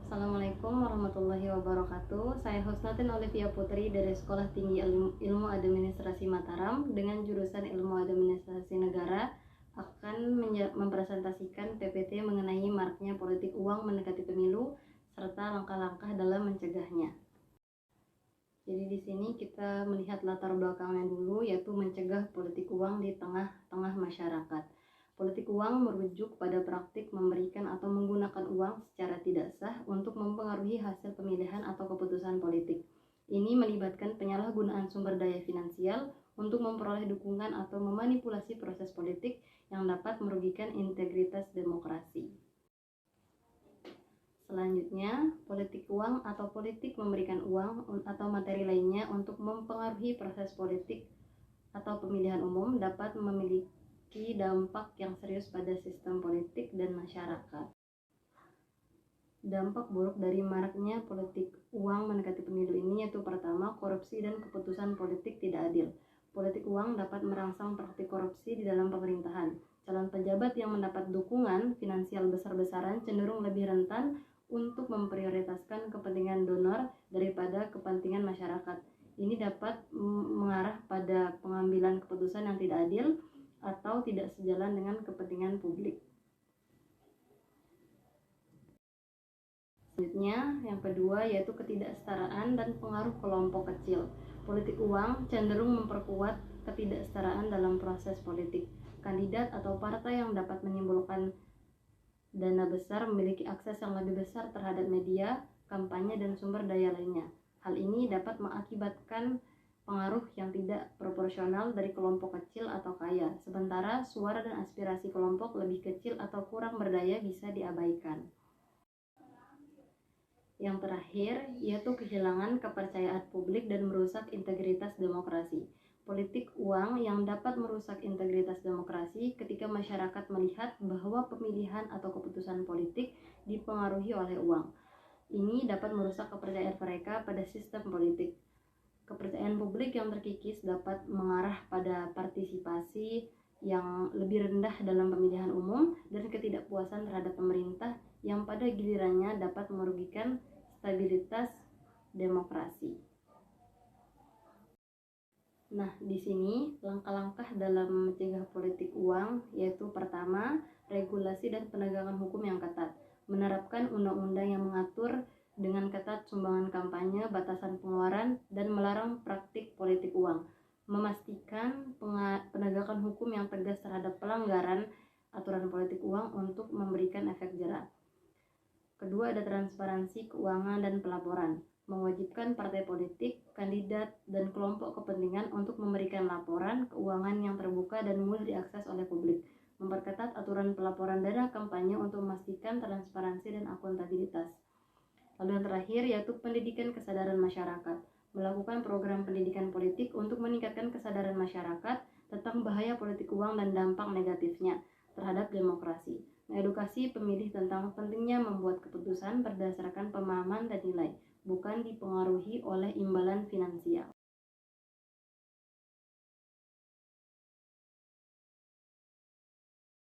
Assalamualaikum warahmatullahi wabarakatuh. Saya Husnatin Olivia Putri dari Sekolah Tinggi Ilmu Administrasi Mataram dengan jurusan Ilmu Administrasi Negara akan mempresentasikan PPT mengenai maraknya politik uang mendekati pemilu serta langkah-langkah dalam mencegahnya. Jadi di sini kita melihat latar belakangnya dulu, yaitu mencegah politik uang di tengah-tengah masyarakat. Politik uang merujuk pada praktik memberikan atau menggunakan uang secara tidak sah untuk mempengaruhi hasil pemilihan atau keputusan politik. Ini melibatkan penyalahgunaan sumber daya finansial untuk memperoleh dukungan atau memanipulasi proses politik yang dapat merugikan integritas demokrasi. Selanjutnya, politik uang atau politik memberikan uang atau materi lainnya untuk mempengaruhi proses politik atau pemilihan umum dapat memiliki dampak yang serius pada sistem politik dan masyarakat. Dampak buruk dari maraknya politik uang mendekati pemilu ini yaitu pertama, korupsi dan keputusan politik tidak adil. Politik uang dapat merangsang praktik korupsi di dalam pemerintahan. Calon pejabat yang mendapat dukungan finansial besar-besaran cenderung lebih rentan untuk memprioritaskan kepentingan donor daripada kepentingan masyarakat. Ini dapat mengarah pada pengambilan keputusan yang tidak adil atau tidak sejalan dengan kepentingan publik. Selanjutnya, yang kedua yaitu ketidaksetaraan dan pengaruh kelompok kecil. Politik uang cenderung memperkuat ketidaksetaraan dalam proses politik. Kandidat atau partai yang dapat menimbulkan dana besar memiliki akses yang lebih besar terhadap media, kampanye, dan sumber daya lainnya. Hal ini dapat mengakibatkan pengaruh yang tidak proporsional dari kelompok kecil atau kaya, sementara suara dan aspirasi kelompok lebih kecil atau kurang berdaya bisa diabaikan. Yang terakhir, yaitu kehilangan kepercayaan publik dan merusak integritas demokrasi. Politik uang yang dapat merusak integritas demokrasi ketika masyarakat melihat bahwa pemilihan atau keputusan politik dipengaruhi oleh uang. Ini dapat merusak kepercayaan mereka pada sistem politik. Kepercayaan publik yang terkikis dapat mengarah pada partisipasi yang lebih rendah dalam pemilihan umum dan ketidakpuasan terhadap pemerintah yang pada gilirannya dapat merugikan stabilitas demokrasi. Nah, di sini langkah-langkah dalam mencegah politik uang yaitu pertama, regulasi dan penegakan hukum yang ketat. Menerapkan undang-undang yang mengatur dengan ketat sumbangan kampanye, batasan pengeluaran, dan melarang praktik politik uang. Memastikan penegakan hukum yang tegas terhadap pelanggaran aturan politik uang untuk memberikan efek jera. Kedua, ada transparansi keuangan dan pelaporan. Mewajibkan partai politik, kandidat, dan kelompok kepentingan untuk memberikan laporan keuangan yang terbuka dan mudah diakses oleh publik. Memperketat aturan pelaporan dana kampanye untuk memastikan transparansi dan akuntabilitas. Lalu yang terakhir yaitu pendidikan kesadaran masyarakat. Melakukan program pendidikan politik untuk meningkatkan kesadaran masyarakat tentang bahaya politik uang dan dampak negatifnya terhadap demokrasi. Mengedukasi pemilih tentang pentingnya membuat keputusan berdasarkan pemahaman dan nilai, bukan dipengaruhi oleh imbalan finansial.